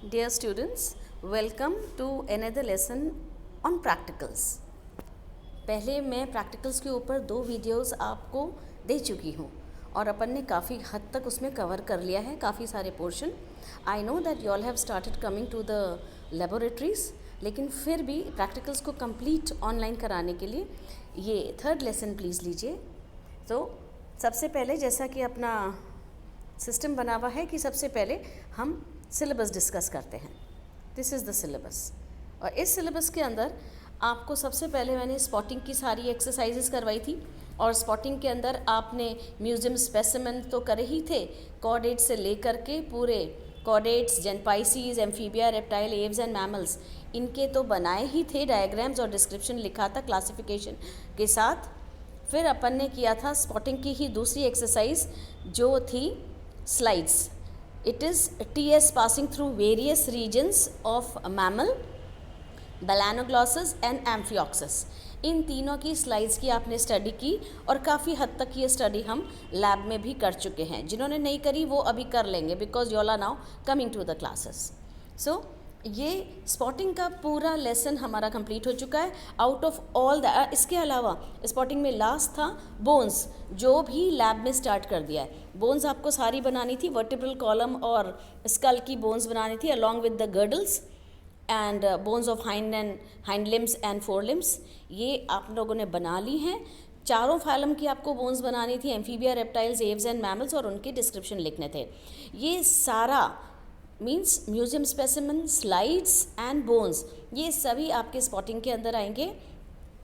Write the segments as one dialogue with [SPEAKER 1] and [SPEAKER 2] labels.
[SPEAKER 1] Dear students, welcome to another lesson on practicals. पहले मैं practicals के ऊपर 2 वीडियोस आपको दे चुकी हूँ और अपन ने काफ़ी हद तक उसमें कवर कर लिया है काफ़ी सारे portion. I know that you all have started coming to the laboratories, लेकिन फिर भी प्रैक्टिकल्स को कंप्लीट ऑनलाइन कराने के लिए ये 3rd लेसन प्लीज़ लीजिए. तो सबसे पहले जैसा कि अपना सिस्टम बना हुआ है कि सबसे पहले हम सिलेबस डिस्कस करते हैं. दिस इज़ द सिलेबस और इस सिलेबस के अंदर आपको सबसे पहले मैंने स्पॉटिंग की सारी एक्सरसाइजेस करवाई थी और स्पॉटिंग के अंदर आपने म्यूजियम स्पेसिमेन तो करे ही थे, कॉर्डेट से लेकर के पूरे कॉर्डेट्स, जेनपाइसीज, amphibia, reptile, aves and mammals इनके तो बनाए ही थे डायग्राम्स और डिस्क्रिप्शन लिखा था क्लासिफिकेशन के साथ. फिर अपन ने किया था स्पॉटिंग की ही दूसरी एक्सरसाइज जो थी slides. It is TS passing through various regions of mammal, Balanoglossus and Amphioxus. इन तीनों की स्लाइड्स की आपने स्टडी की और काफ़ी हद तक ये स्टडी हम लैब में भी कर चुके हैं. जिन्होंने नहीं करी वो अभी कर लेंगे because you are now coming to the classes. So ये स्पॉटिंग का पूरा लेसन हमारा कंप्लीट हो चुका है. आउट ऑफ ऑल द इसके अलावा स्पॉटिंग में लास्ट था बोन्स, जो भी लैब में स्टार्ट कर दिया है. बोन्स आपको सारी बनानी थी, वर्टिब्रल कॉलम और स्कल की बोन्स बनानी थी along with the girdles and bones of hind limbs and four limbs. ये आप लोगों ने बना ली हैं. चारों फाइलम की आपको बोन्स बनानी थी, amphibia, reptiles, Aves and mammals, और उनके डिस्क्रिप्शन लिखने थे. ये सारा means museum specimen, slides and bones, ये सभी आपके स्पॉटिंग के अंदर आएंगे.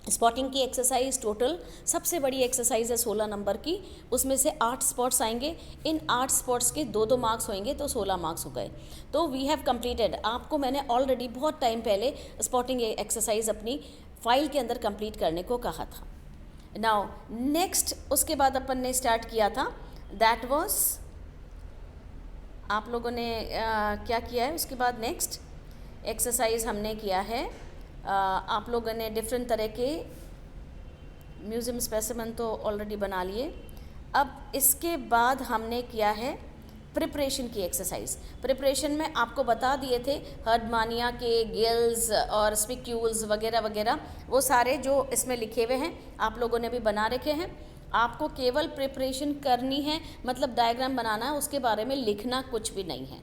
[SPEAKER 1] स्पॉटिंग की एक्सरसाइज टोटल सबसे बड़ी एक्सरसाइज है 16 नंबर की. उसमें से 8 स्पॉट्स आएंगे. इन 8 स्पॉट्स के 2-2 मार्क्स होंगे तो 16 मार्क्स हो गए. तो वी हैव कंप्लीटेड. आपको मैंने ऑलरेडी बहुत टाइम पहले स्पॉटिंग एक्सरसाइज अपनी फाइल के अंदर कंप्लीट करने को कहा था. नाउ नेक्स्ट उसके बाद अपन ने स्टार्ट किया था, दैट वाज आप लोगों ने क्या किया है उसके बाद नेक्स्ट एक्सरसाइज हमने किया है. आप लोगों ने डिफरेंट तरह के म्यूज़ियम स्पेसिमेन तो ऑलरेडी बना लिए. अब इसके बाद हमने किया है प्रिपरेशन की एक्सरसाइज. प्रिपरेशन में आपको बता दिए थे हर्डमानिया के गिल्स और स्पिक्यूल्स वगैरह वगैरह, वो सारे जो इसमें लिखे हुए हैं आप लोगों ने भी बना रखे हैं. आपको केवल प्रिपरेशन करनी है, मतलब डायग्राम बनाना है, उसके बारे में लिखना कुछ भी नहीं है.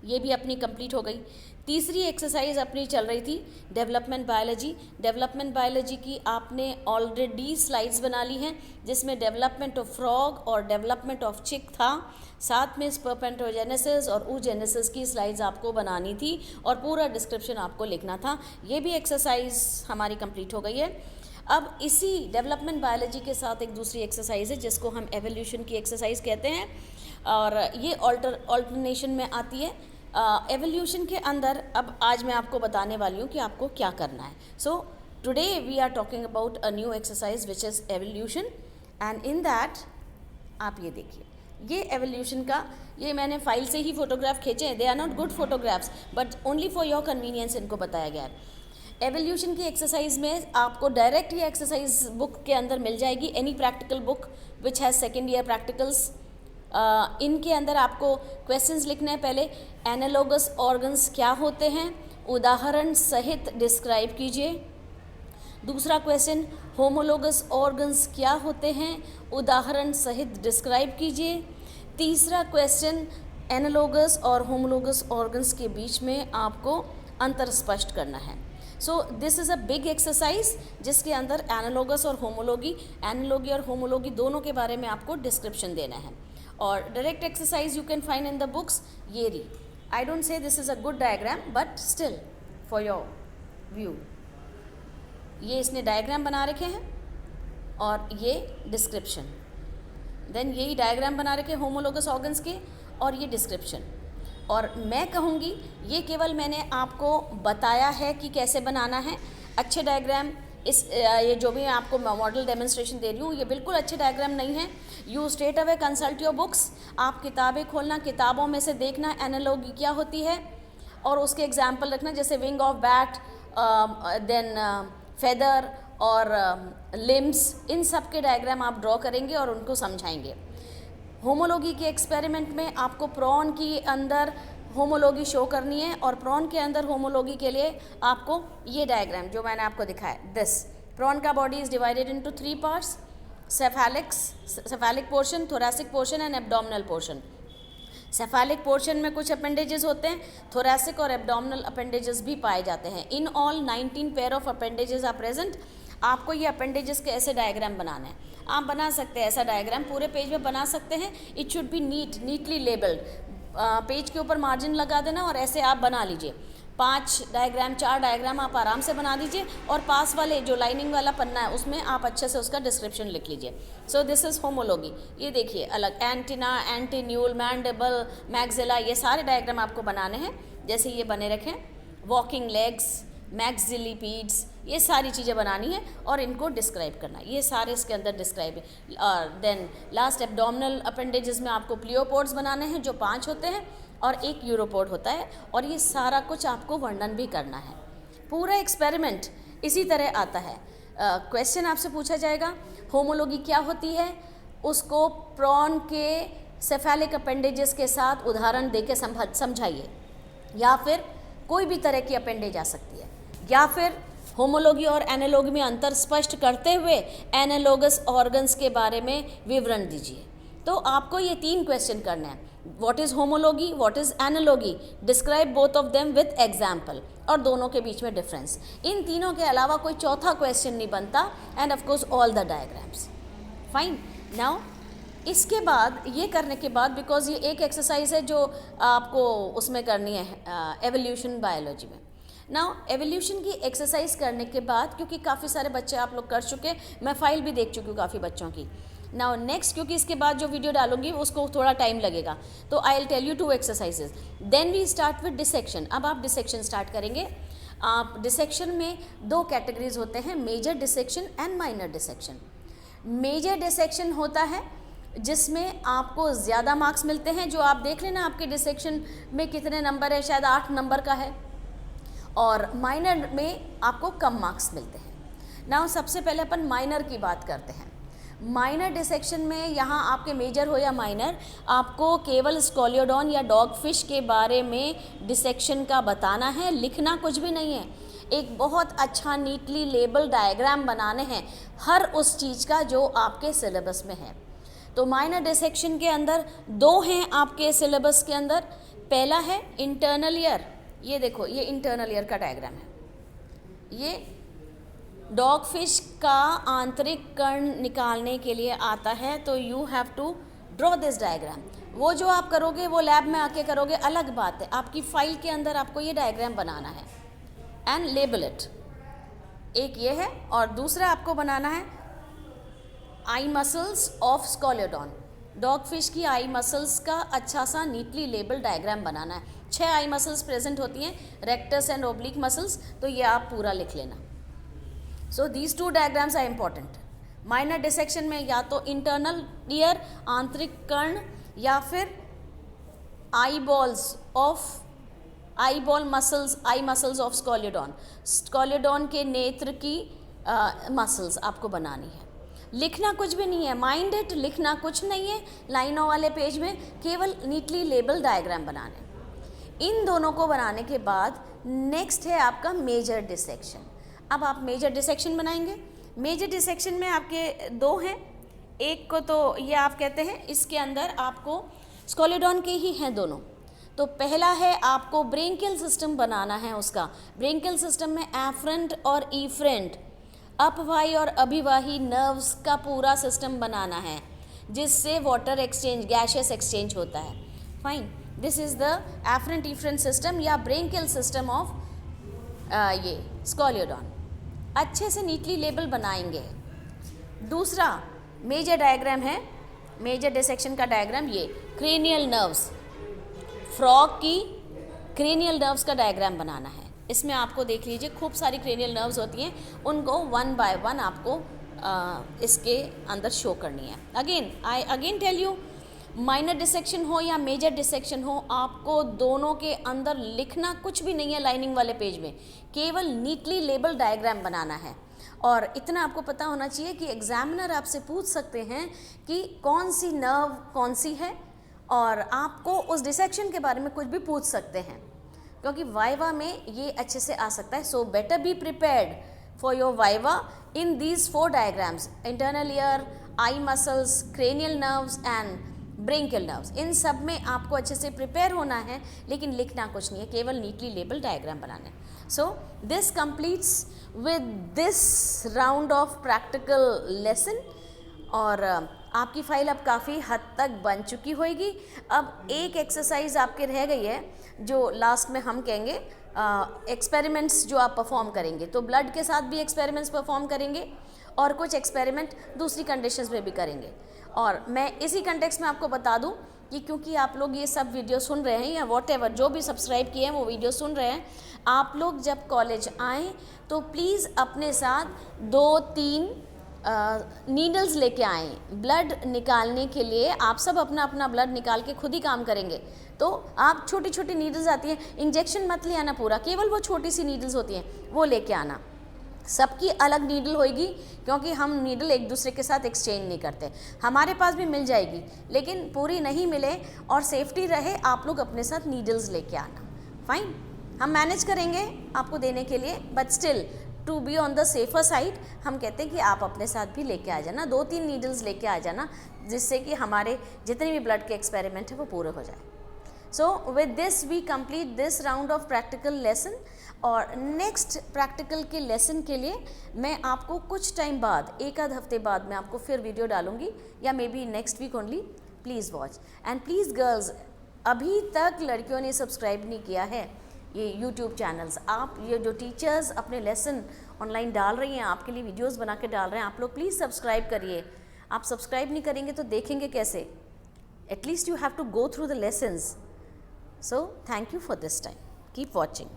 [SPEAKER 1] ये भी अपनी कंप्लीट हो गई. तीसरी एक्सरसाइज अपनी चल रही थी डेवलपमेंट बायोलॉजी. डेवलपमेंट बायोलॉजी की आपने ऑलरेडी स्लाइड्स बना ली हैं जिसमें डेवलपमेंट ऑफ फ्रॉग और डेवलपमेंट ऑफ चिक था. साथ में स्पर्पेंटोजेनेसिस और oogenesis की स्लाइड्स आपको बनानी थी और पूरा डिस्क्रिप्शन आपको लिखना था. ये भी एक्सरसाइज हमारी कंप्लीट हो गई है. अब इसी डेवलपमेंट बायोलॉजी के साथ एक दूसरी एक्सरसाइज है जिसको हम एवोल्यूशन की एक्सरसाइज कहते हैं और ये ऑल्टरनेशन में आती है. एवोल्यूशन के अंदर अब आज मैं आपको बताने वाली हूँ कि आपको क्या करना है. So today we are talking about a new exercise which is evolution and in that आप ये देखिए, ये एवोल्यूशन का ये मैंने फाइल से ही फोटोग्राफ खींचे हैं. They are not good photographs but only for your convenience इनको बताया गया है. एवोल्यूशन की एक्सरसाइज में आपको डायरेक्ट ये एक्सरसाइज बुक के अंदर मिल जाएगी, any practical book which has 2nd year practicals. इनके अंदर आपको क्वेश्चंस लिखने हैं. पहले एनालॉगस ऑर्गन्स क्या होते हैं, उदाहरण सहित डिस्क्राइब कीजिए. दूसरा क्वेश्चन होमोलोगस ऑर्गन्स क्या होते हैं, उदाहरण सहित डिस्क्राइब कीजिए. तीसरा क्वेश्चन एनालॉगस और होमोलोगस ऑर्गन्स के बीच में आपको अंतर स्पष्ट करना है. So this is a big exercise जिसके अंदर एनालॉगस और होमोलॉगी और होमोलॉगी दोनों के बारे में आपको डिस्क्रिप्शन देना है. और direct exercise you can find in the books. ये री I don't say this is a good diagram but still for your view. ये इसने डायग्राम बना रखे हैं और ये डिस्क्रिप्शन. देन यही डायग्राम बना रखे होमोलोगस ऑर्गन्स के और ये डिस्क्रिप्शन. और मैं कहूँगी ये केवल मैंने आपको बताया है कि कैसे बनाना है. अच्छे डायग्राम ये जो भी मैं आपको मॉडल डेमोन्स्ट्रेशन दे रही हूँ ये बिल्कुल अच्छे डायग्राम नहीं है. You straight away consult your books. आप किताबें खोलना, किताबों में से देखना एनालॉगी क्या होती है और उसके एग्जाम्पल रखना, जैसे wing of bat, then feather और लिम्स, इन सब के डायग्राम आप ड्रॉ करेंगे और उनको समझाएंगे. होमोलॉगी के एक्सपेरिमेंट में आपको प्रॉन की अंदर होमोलॉगी शो करनी है, और प्रॉन के अंदर होमोलॉगी के लिए आपको ये डायग्राम जो मैंने आपको दिखाया, दिस प्रॉन का body is divided into 3 parts, cephalic portion, thoracic portion and abdominal portion. Cephalic portion में कुछ अपेंडेजेस होते हैं, थोरैसिक और एब्डोमिनल अपेंडेजेस भी पाए जाते हैं। In all 19 pair of appendages are present. आपको ये अपेंडेजेस के ऐसे डायग्राम बनाना है, आप बना सकते हैं ऐसा डायग्राम, पूरे पेज में बना सकते हैं। It should be neatly labelled, page के ऊपर मार्जिन लगा देना और ऐसे आप बना लीजिए। 5 डायग्राम 4 डायग्राम आप आराम से बना दीजिए, और पास वाले जो लाइनिंग वाला पन्ना है उसमें आप अच्छे से उसका डिस्क्रिप्शन लिख लीजिए। So this is homology. ये देखिए अलग एंटीना, एंटीन्यूल, मैंडिबल, मैक्सिला, ये सारे डायग्राम आपको बनाने हैं जैसे ये बने रखें। वॉकिंग लेग्स, मैक्सिलिपीड्स, ये सारी चीज़ें बनानी है और इनको डिस्क्राइब करना है, ये सारे इसके अंदर डिस्क्राइब है। और देन लास्ट एब्डोमिनल अपेंडेजेस में आपको प्लियोपोड्स बनाने हैं जो 5 होते हैं, और 1 यूरोपोड होता है, और ये सारा कुछ आपको वर्णन भी करना है। पूरा एक्सपेरिमेंट इसी तरह आता है। क्वेश्चन आपसे पूछा जाएगा होमोलॉगी क्या होती है, उसको प्रॉन के सेफेलिक अपेंडेजेस के साथ उदाहरण देके समझाइए, या फिर कोई भी तरह की अपेंडेज आ सकती है, या फिर होमोलॉगी और एनालॉगी में अंतर स्पष्ट करते हुए एनालॉगस ऑर्गन्स के बारे में विवरण दीजिए। तो आपको ये 3 क्वेश्चन करने हैं, what is homology, what is analogy, describe both of them with example, और दोनों के बीच में डिफरेंस। इन तीनों के अलावा कोई चौथा क्वेश्चन नहीं बनता, end of course all the diagrams. Fine. Now इसके बाद, ये करने के बाद, बिकॉज ये एक एक्सरसाइज है जो आपको उसमें करनी है एवोल्यूशन बायोलॉजी में। नाउ एवोल्यूशन की एक्सरसाइज करने के बाद, क्योंकि काफ़ी सारे बच्चे आप लोग कर चुके, मैं फाइल भी देख चुकी हूँ काफ़ी बच्चों की। नाउ नेक्स्ट, क्योंकि इसके बाद जो वीडियो डालूंगी उसको थोड़ा टाइम लगेगा, तो I will tell you 2 exercises, then we start with dissection. अब आप डिसेक्शन स्टार्ट करेंगे। आप डिसेक्शन में 2 कैटेगरीज होते हैं, major dissection and minor dissection. Major dissection होता है जिसमें आपको ज़्यादा मार्क्स मिलते हैं, जो आप देख लेना आपके डिसेक्शन में कितने नंबर है, शायद 8 नंबर का है, और माइनर में आपको कम मार्क्स मिलते हैं। नाउ सबसे पहले अपन माइनर की बात करते हैं। माइनर डिसेक्शन में, यहाँ आपके मेजर हो या माइनर, आपको केवल स्कोलियोडॉन या डॉग फिश के बारे में डिसेक्शन का बताना है, लिखना कुछ भी नहीं है। एक बहुत अच्छा नीटली लेबल डायग्राम बनाने हैं हर उस चीज़ का जो आपके सिलेबस में है। तो माइनर डिसेक्शन के अंदर 2 हैं आपके सिलेबस के अंदर। पहला है इंटरनल ईयर, ये देखो ये इंटरनल ईयर का डायग्राम है, ये डॉग फिश का आंतरिक कर्ण निकालने के लिए आता है, तो you have to draw this diagram. वो जो आप करोगे वो लैब में आके करोगे, अलग बात है, आपकी फाइल के अंदर आपको ये डायग्राम बनाना है एंड लेबल इट। एक ये है, और दूसरा आपको बनाना है eye muscles of scoliodon. Dogfish की आई मसल्स का अच्छा सा नीटली लेबल डायग्राम बनाना है। 6 आई मसल्स प्रेजेंट होती हैं, रेक्टस एंड ओब्लिक मसल्स, तो ये आप पूरा लिख लेना। So these 2 diagrams are important. Minor dissection में या तो इंटरनल ईयर, आंतरिक कर्ण, या फिर eye muscles of Scoliodon, Scoliodon के नेत्र की मसल्स आपको बनानी है। लिखना कुछ भी नहीं है, माइंड इट, लिखना कुछ नहीं है लाइनों वाले पेज में, केवल नीटली लेबल डायग्राम बनाने। इन दोनों को बनाने के बाद नेक्स्ट है आपका मेजर डिसेक्शन। अब आप मेजर डिसेक्शन बनाएंगे। मेजर डिसेक्शन में आपके 2 हैं, एक को तो ये आप कहते हैं, इसके अंदर आपको स्कोलियोडॉन के ही हैं दोनों। तो पहला है आपको ब्रेंकियल सिस्टम बनाना है उसका। ब्रेंकियल सिस्टम में एफरेंट और इफरेंट, अपवाही और अभिवाही नर्व्स का पूरा सिस्टम बनाना है, जिससे वाटर एक्सचेंज, गैशियस एक्सचेंज होता है। Fine, this is the afferent efferent system या ब्रेंकियल सिस्टम ऑफ ये स्कोलियोडॉन। अच्छे से नीटली लेबल बनाएंगे। दूसरा मेजर डायग्राम है, मेजर डिसेक्शन का डायग्राम, ये क्रेनियल नर्व्स, फ्रॉग की क्रेनियल नर्व्स का डायग्राम बनाना है। इसमें आपको देख लीजिए खूब सारी क्रेनियल नर्व्स होती हैं, उनको 1 बाय 1 आपको इसके अंदर शो करनी है। I again tell you, minor dissection हो या मेजर डिसेक्शन हो, आपको दोनों के अंदर लिखना कुछ भी नहीं है लाइनिंग वाले पेज में, केवल नीटली लेबल डायग्राम बनाना है। और इतना आपको पता होना चाहिए कि एग्जामिनर आपसे पूछ सकते हैं कि कौन सी नर्व कौन सी है और आपको उस डिसेक्शन के बारे में कुछ भी पूछ सकते हैं, क्योंकि वाइवा में ये अच्छे से आ सकता है. So better be prepared for your viva in these 4 diagrams: internal ear, eye muscles, cranial nerves and branchial nerves. इन सब में आपको अच्छे से प्रिपेयर होना है, लेकिन लिखना कुछ नहीं है, केवल नीटली लेबल डायग्राम बनाने. So this completes with this round of practical lesson. और आपकी फाइल अब काफ़ी हद तक बन चुकी होगी. अब एक एक्सरसाइज आपके रह गई है जो लास्ट में हम कहेंगे एक्सपेरिमेंट्स जो आप परफॉर्म करेंगे. तो ब्लड के साथ भी एक्सपेरिमेंट्स परफॉर्म करेंगे और कुछ एक्सपेरिमेंट दूसरी कंडीशंस में भी करेंगे. और मैं इसी कंटेक्स्ट में आपको बता दूं कि क्योंकि आप लोग ये सब वीडियो सुन रहे हैं या वॉटएवर जो भी सब्सक्राइब किए हैं वो वीडियो सुन रहे हैं, आप लोग जब कॉलेज आएँ तो प्लीज़ अपने साथ 2-3 नीडल्स लेके आएँ. ब्लड निकालने के लिए आप सब अपना अपना ब्लड निकाल के खुद ही काम करेंगे. तो आप छोटी छोटी नीडल्स आती हैं, इंजेक्शन मत ले आना पूरा, केवल वो छोटी सी नीडल्स होती हैं वो लेके आना. सबकी अलग नीडल होएगी, क्योंकि हम नीडल एक दूसरे के साथ एक्सचेंज नहीं करते. हमारे पास भी मिल जाएगी, लेकिन पूरी नहीं मिले और सेफ्टी रहे, आप लोग अपने साथ नीडल्स लेके आना. फाइन, हम मैनेज करेंगे आपको देने के लिए, but still to be on the safer side हम कहते हैं कि आप अपने साथ भी लेके आ जाना, 2-3 नीडल्स लेके आ जाना, जिससे कि हमारे जितने भी ब्लड के एक्सपेरिमेंट है वो पूरे हो जाए. So with this we complete this round of practical lesson. और नेक्स्ट प्रैक्टिकल के लेसन के लिए मैं आपको कुछ टाइम बाद, 1 आध हफ्ते बाद मैं आपको फिर वीडियो डालूंगी, या maybe next week only. Please watch. And please girls, अभी तक लड़कियों ने सब्सक्राइब नहीं किया है ये यूट्यूब चैनल्स. आप ये जो टीचर्स अपने लेसन ऑनलाइन डाल रही हैं, आपके लिए वीडियोस बना के डाल रहे हैं, आप लोग प्लीज़ सब्सक्राइब करिए. आप सब्सक्राइब नहीं करेंगे तो देखेंगे कैसे? At least you have to go through the lessons. So thank you for this time. Keep watching.